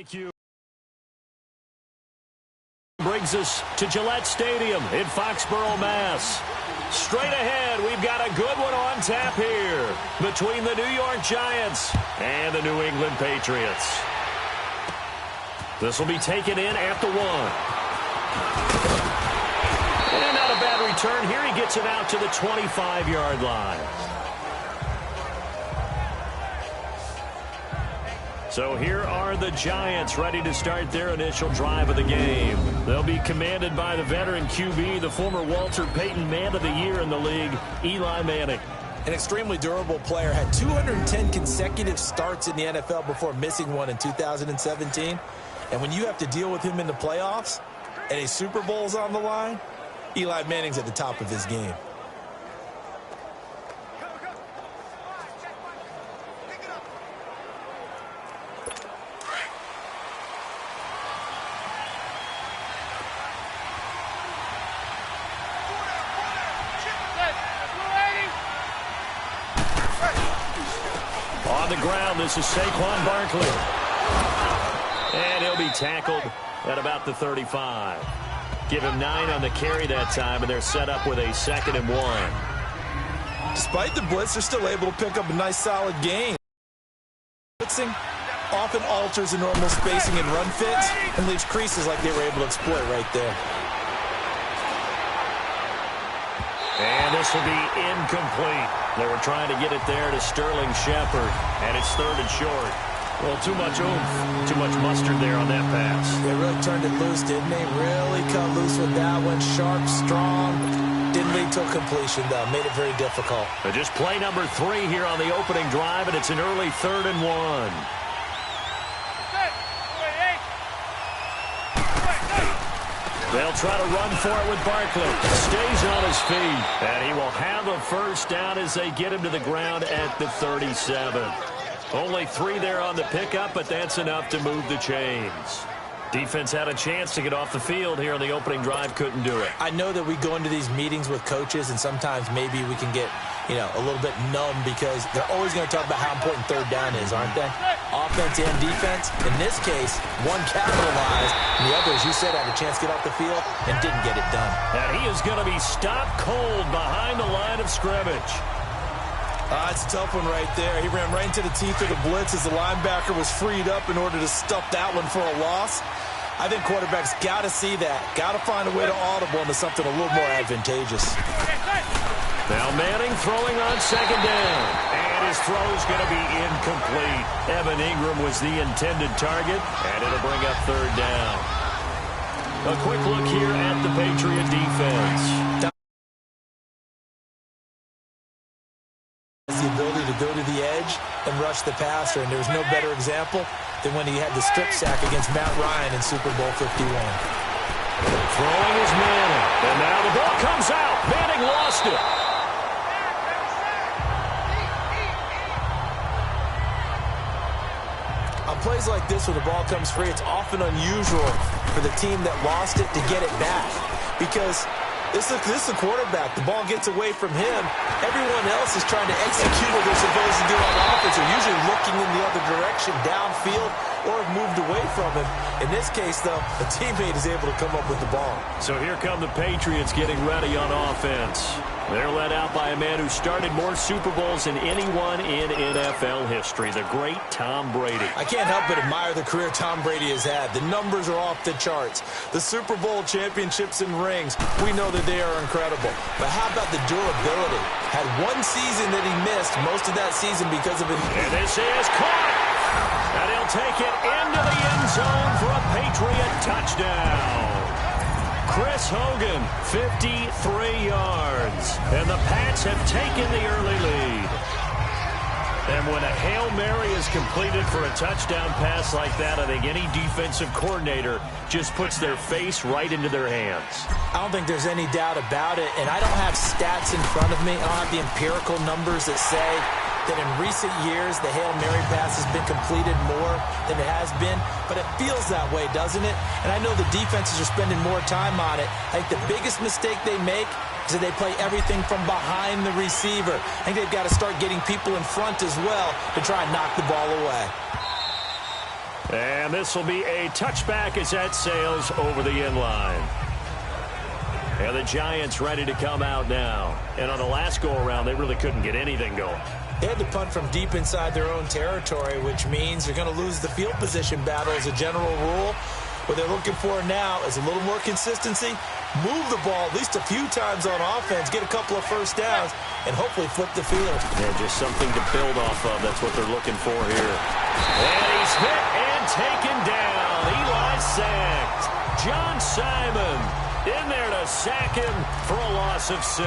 Thank you. Brings us to Gillette Stadium in Foxborough, Mass. Straight ahead, we've got a good one on tap here between the New York Giants and the New England Patriots. This will be taken in at the 1. And not a bad return here. He gets it out to the 25-yard line. So here are the Giants ready to start their initial drive of the game. They'll be commanded by the veteran QB, the former Walter Payton Man of the Year in the league, Eli Manning. An extremely durable player, had 210 consecutive starts in the NFL before missing one in 2017. And when you have to deal with him in the playoffs and a Super Bowl's on the line, Eli Manning's at the top of his game. On the ground, this is Saquon Barkley. And he'll be tackled at about the 35. Give him 9 on the carry that time, and they're set up with a 2nd and 1. Despite the blitz, they're still able to pick up a nice, solid gain. Blitzing often alters the normal spacing and run fits and leaves creases like they were able to exploit right there. And this will be incomplete. They were trying to get it there to Sterling Shepard, and it's 3rd and short. Well, too much oomph, too much mustard there on that pass. They really turned it loose, didn't they? Really cut loose with that one. Sharp, strong. Didn't lead to a completion, though. Made it very difficult. But just play number 3 here on the opening drive, and it's an early 3rd and 1. They'll try to run for it with Barkley. Stays on his feet. And he will have a first down as they get him to the ground at the 37. Only 3 there on the pickup, but that's enough to move the chains. Defense had a chance to get off the field here on the opening drive, couldn't do it. I know that we go into these meetings with coaches, and sometimes maybe we can get, a little bit numb because they're always going to talk about how important 3rd down is, aren't they? Offense and defense. In this case, one capitalized, and the other, as you said, had a chance to get off the field and didn't get it done. And he is going to be stopped cold behind the line of scrimmage. It's a tough one right there. He ran right into the teeth of the blitz as the linebacker was freed up in order to stuff that one for a loss. I think quarterbacks got to see that. Got to find a way to audible into something a little more advantageous. Now Manning throwing on 2nd down. And his throw's going to be incomplete. Evan Ingram was the intended target, and it'll bring up 3rd down. A quick look here at the Patriot defense. The ability to go to the edge and rush the passer, and there's no better example than when he had the strip sack against Matt Ryan in Super Bowl 51. Throwing is Manning, and now the ball comes out. Manning lost it. On plays like this where the ball comes free, it's often unusual for the team that lost it to get it back because this is a quarterback. The ball gets away from him. Everyone else is trying to execute what they're supposed to do on offense. They're usually looking in the other direction, downfield, or have moved away from him. In this case, though, a teammate is able to come up with the ball. So here come the Patriots getting ready on offense. They're led out by a man who started more Super Bowls than anyone in NFL history, the great Tom Brady. I can't help but admire the career Tom Brady has had. The numbers are off the charts. The Super Bowl championships and rings, we know that they are incredible. But how about the durability? Had one season that he missed, most of that season because of it. And this is caught. And he'll take it into the end zone for a Patriot touchdown. Chris Hogan, 53 yards. And the Pats have taken the early lead. And when a Hail Mary is completed for a touchdown pass like that, I think any defensive coordinator just puts their face right into their hands. I don't think there's any doubt about it. And I don't have stats in front of me. I don't have the empirical numbers that say that in recent years the Hail Mary pass has been completed more than it has been, but it feels that way, doesn't it? And I know the defenses are spending more time on it. I think the biggest mistake they make is that they play everything from behind the receiver. I think they've got to start getting people in front as well to try and knock the ball away. And this will be a touchback as that sails over the end line. And the Giants ready to come out now. And on the last go-around, they really couldn't get anything going. They had to punt from deep inside their own territory, which means they're going to lose the field position battle as a general rule. What they're looking for now is a little more consistency, move the ball at least a few times on offense, get a couple of first downs, and hopefully flip the field. Yeah, just something to build off of. That's what they're looking for here. And he's hit and taken down. Eli sacked. John Simon in there to sack him for a loss of 6.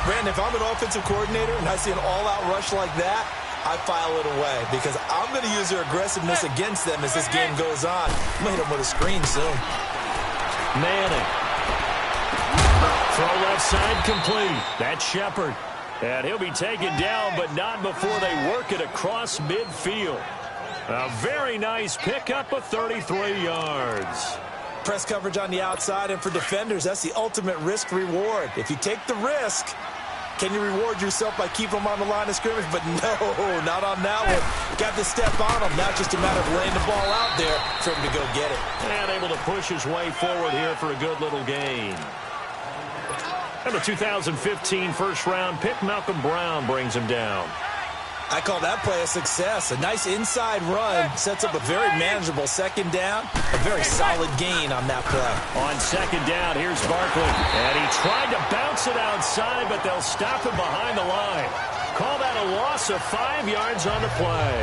Brandon, if I'm an offensive coordinator and I see an all-out rush like that, I file it away because I'm going to use their aggressiveness against them as this game goes on. I'm going to hit them with a screen soon. Maden. Throw left side complete. That's Shepard. And he'll be taken down, but not before they work it across midfield. A very nice pickup of 33 yards. Press coverage on the outside, and for defenders, that's the ultimate risk-reward. If you take the risk, can you reward yourself by keeping them on the line of scrimmage? But no, not on that one. Got to step on them. Now just a matter of laying the ball out there for him to go get it. And able to push his way forward here for a good little gain. And the 2015 first-round pick, Malcolm Brown, brings him down. I call that play a success. A nice inside run sets up a very manageable second down. A very solid gain on that play. On second down, here's Barkley. And he tried to bounce it outside, but they'll stop him behind the line. Call that a loss of 5 yards on the play.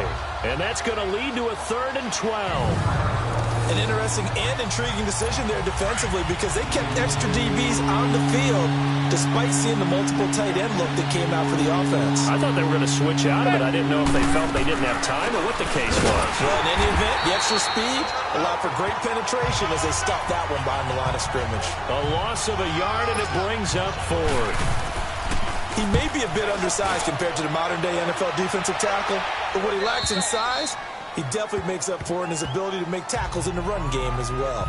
And that's going to lead to a 3rd and 12. An interesting and intriguing decision there defensively because they kept extra DBs on the field despite seeing the multiple tight end look that came out for the offense. I thought they were going to switch out of it. I didn't know if they felt they didn't have time or what the case was. Well, in any event, the extra speed allowed for great penetration as they stopped that one behind the line of scrimmage. A loss of a yard, and it brings up 4th. He may be a bit undersized compared to the modern-day NFL defensive tackle, but what he lacks in size, he definitely makes up for in his ability to make tackles in the run game as well.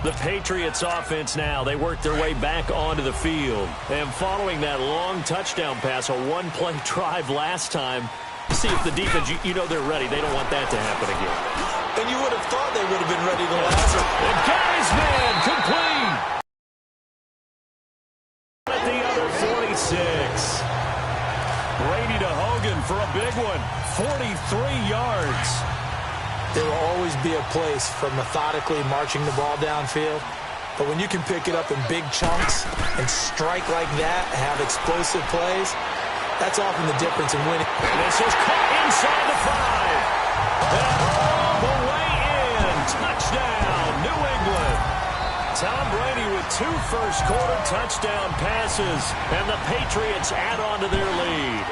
The Patriots offense now, they work their way back onto the field. And following that long touchdown pass, a one-play drive last time, see if the defense, you know they're ready. They don't want that to happen again. And you would have thought they would have been ready the last one. And Gary's man, complete. At the other 46. Brady to Hogan for a big one. 43 yards. There will always be a place for methodically marching the ball downfield. But when you can pick it up in big chunks and strike like that, have explosive plays, that's often the difference in winning. And this is caught inside the 5. And all the way in. Touchdown, New England. Tom Brady with 2 first-quarter touchdown passes. And the Patriots add on to their lead.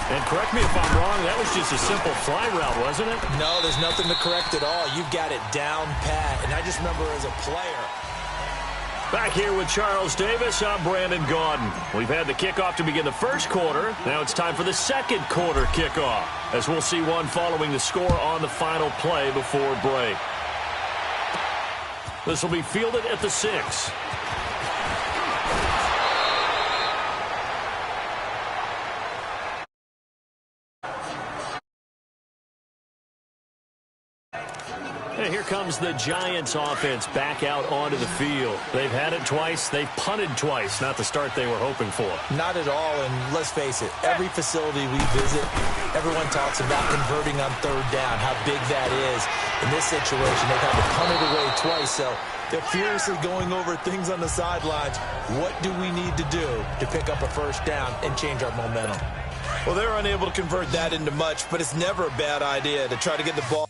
And correct me if I'm wrong, that was just a simple fly route, wasn't it? No, there's nothing to correct at all. You've got it down pat. And I just remember as a player. Back here with Charles Davis, I'm Brandon Gaudin. We've had the kickoff to begin the first quarter. Now it's time for the second quarter kickoff, as we'll see one following the score on the final play before break. This will be fielded at the 6. And here comes the Giants offense back out onto the field. They've had it twice. They've punted twice. Not the start they were hoping for. Not at all, and let's face it, every facility we visit, everyone talks about converting on 3rd down, how big that is. In this situation, they've had to punt it away twice, so they're furiously going over things on the sidelines. What do we need to do to pick up a first down and change our momentum? Well, they were unable to convert that into much, but it's never a bad idea to try to get the ball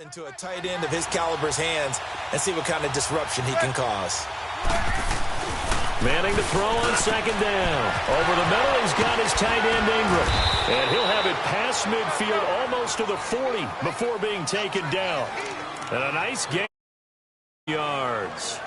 Into a tight end of his caliber's hands and see what kind of disruption he can cause. Manning to throw on second down. Over the middle, he's got his tight end Ingram. And he'll have it past midfield almost to the 40 before being taken down. And a nice gain. Yards.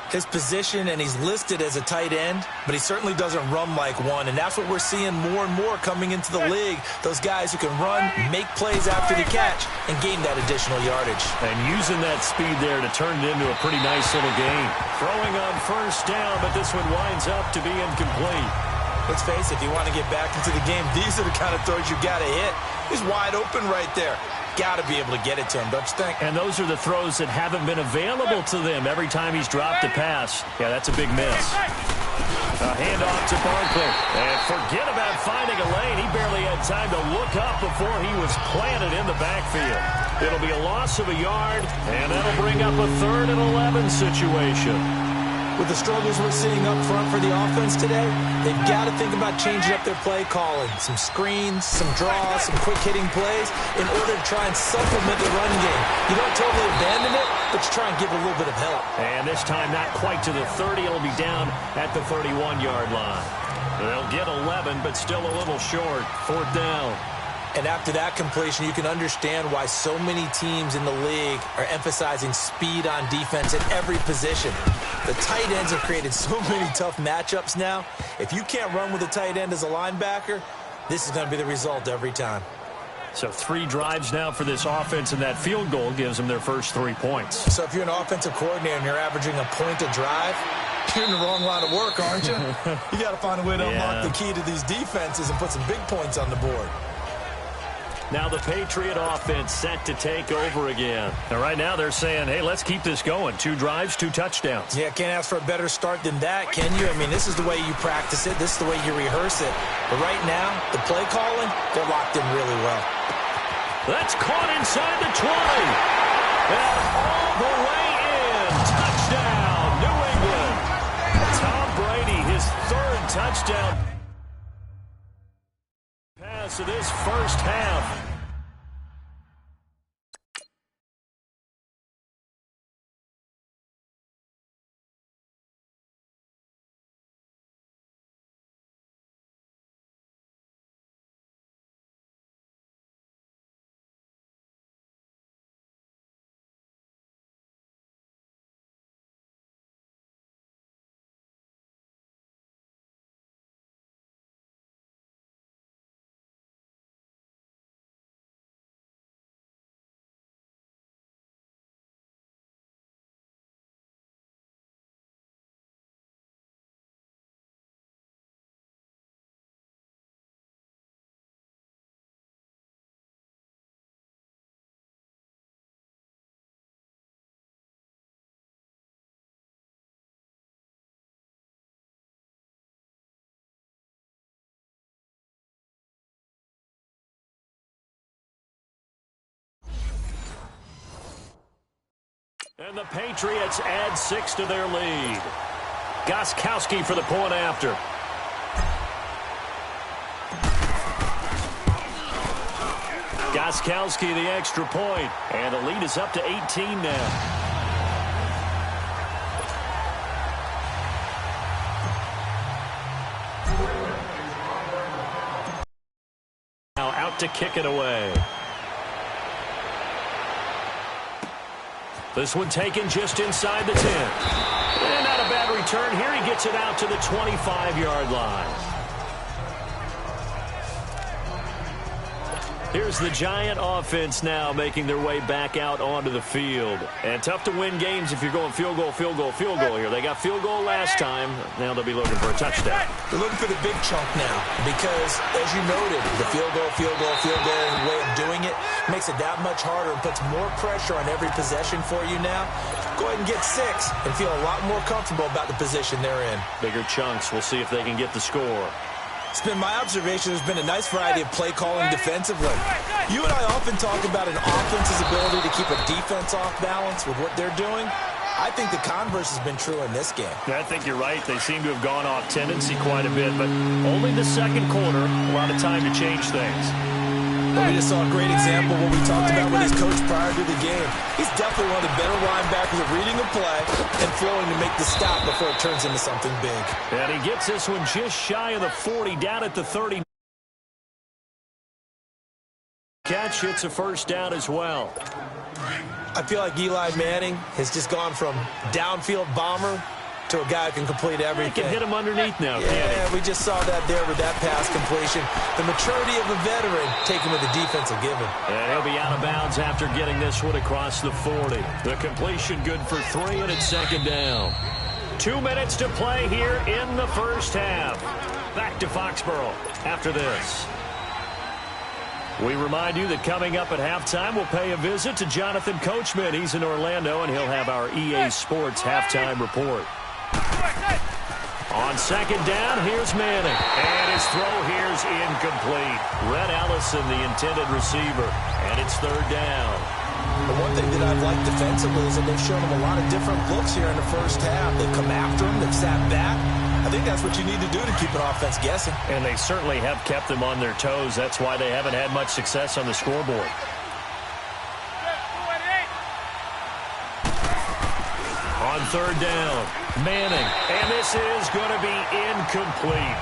His position, and he's listed as a tight end, but he certainly doesn't run like one, and that's what we're seeing more and more coming into the league. Those guys who can run, make plays after the catch, and gain that additional yardage. And using that speed there to turn it into a pretty nice little gain. Throwing on first down, but this one winds up to be incomplete. Let's face it, if you want to get back into the game, these are the kind of throws you got to hit. He's wide open right there. Got to be able to get it to him, don't you think? And those are the throws that haven't been available to them every time he's dropped a pass. Yeah, that's a big miss. A handoff to Barkley. And forget about finding a lane. He barely had time to look up before he was planted in the backfield. It'll be a loss of a yard, and that'll bring up a 3rd and 11 situation. With the struggles we're seeing up front for the offense today, they've got to think about changing up their play calling. Some screens, some draws, some quick-hitting plays in order to try and supplement the run game. You don't totally abandon it, but you try and give it a little bit of help. And this time not quite to the 30. It'll be down at the 31-yard line. They'll get 11, but still a little short. 4th down. And after that completion, you can understand why so many teams in the league are emphasizing speed on defense at every position. The tight ends have created so many tough matchups now. If you can't run with a tight end as a linebacker, this is going to be the result every time. So 3 drives now for this offense, and that field goal gives them their first 3 points. So if you're an offensive coordinator and you're averaging a point a drive, you're in the wrong line of work, aren't you? You got to find a way to unlock the key to these defenses and put some big points on the board. Now the Patriot offense set to take over again. And right now they're saying, hey, let's keep this going. 2 drives, 2 touchdowns. Yeah, can't ask for a better start than that, can you? I mean, this is the way you practice it. This is the way you rehearse it. But right now, the play calling, they're locked in really well. That's caught inside the 20. And all the way in. Touchdown, New England. Tom Brady, his 3rd touchdown pass of this first half. And the Patriots add 6 to their lead. Gostkowski for the point after. Gostkowski the extra point. And the lead is up to 18 now. Now out to kick it away. This one taken just inside the 10. And not a bad return. Here he gets it out to the 25-yard line. Here's the Giant offense now making their way back out onto the field. And tough to win games if you're going field goal, field goal, field goal here. They got field goal last time. Now they'll be looking for a touchdown. They're looking for the big chunk now because, as you noted, the field goal way of doing it makes it that much harder and puts more pressure on every possession for you now. Go ahead and get 6 and feel a lot more comfortable about the position they're in. Bigger chunks. We'll see if they can get the score. It's been my observation there's been a nice variety of play calling defensively. You and I often talk about an offense's ability to keep a defense off balance with what they're doing. I think the converse has been true in this game. I think you're right. They seem to have gone off tendency quite a bit, but only the second quarter, a lot of time to change things. We just saw a great example of what we talked about with his coach prior to the game. He's definitely one of the better linebackers at reading a play and flowing to make the stop before it turns into something big. And he gets this one just shy of the 40, down at the 30. Catch, it's a first down as well. I feel like Eli Manning has just gone from downfield bomber to a guy who can complete everything. He can hit him underneath now, can't he? Yeah, we just saw that there with that pass completion. The maturity of a veteran taken with the defensive given. And he'll be out of bounds after getting this one across the 40. The completion good for 3, and it's second down. 2 minutes to play here in the first half. Back to Foxborough after this. We remind you that coming up at halftime, we'll pay a visit to Jonathan Coachman. He's in Orlando, and he'll have our EA Sports halftime report. On second down, here's Maden. And his throw here's incomplete. Red Allison, the intended receiver. And it's third down. The one thing that I've liked defensively is that they've shown him a lot of different looks here in the first half. They've come after him. They've sat back. I think that's what you need to do to keep an offense guessing. And they certainly have kept them on their toes. That's why they haven't had much success on the scoreboard. On third down, Manning. And this is going to be incomplete.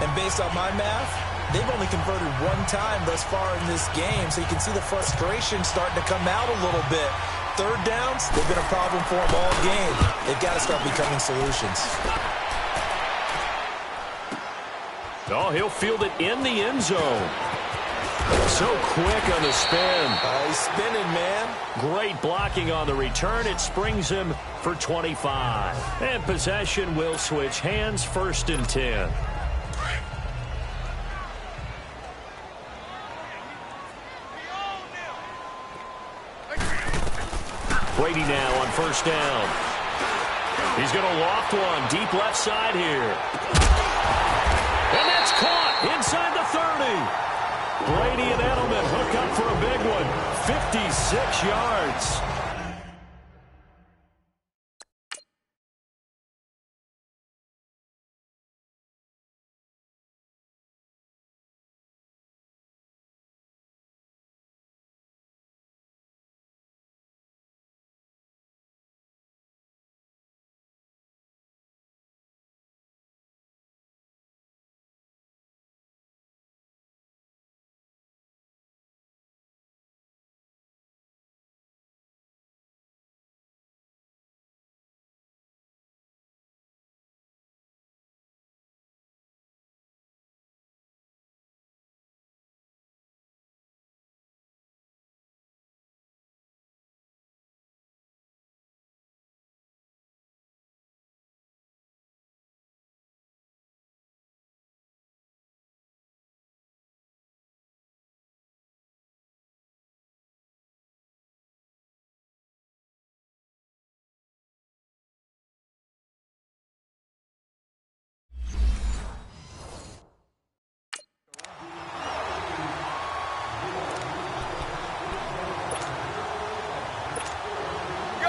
And based on my math, they've only converted one time thus far in this game, so you can see the frustration starting to come out a little bit. Third downs, they've been a problem for them all game. They've got to start becoming solutions. Oh, he'll field it in the end zone. So quick on the spin. He's spinning, man. Great blocking on the return. It springs him for 25. And possession will switch hands, 1st and 10. Brady now on first down. He's going to loft one deep left side here. And that's caught inside the 30. Brady and Edelman hook up for a big one. 56 yards.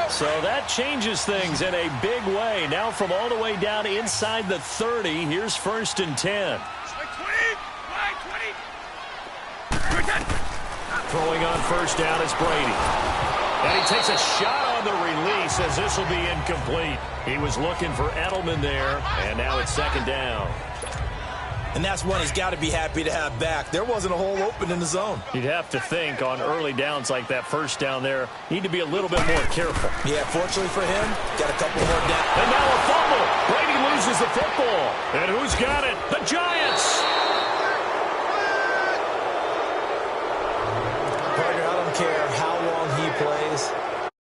So that changes things in a big way. Now from all the way down inside the 30, here's 1st and 10. Throwing on first down is Brady. And he takes a shot on the release as this will be incomplete. He was looking for Edelman there, and now it's second down. And that's one he's got to be happy to have back. There wasn't a hole open in the zone. You'd have to think on early downs like that first down there, need to be a little bit more careful. Yeah, fortunately for him, got a couple more down. And now a fumble. Brady loses the football. And who's got it? The Giants. Partner, I don't care how long he plays.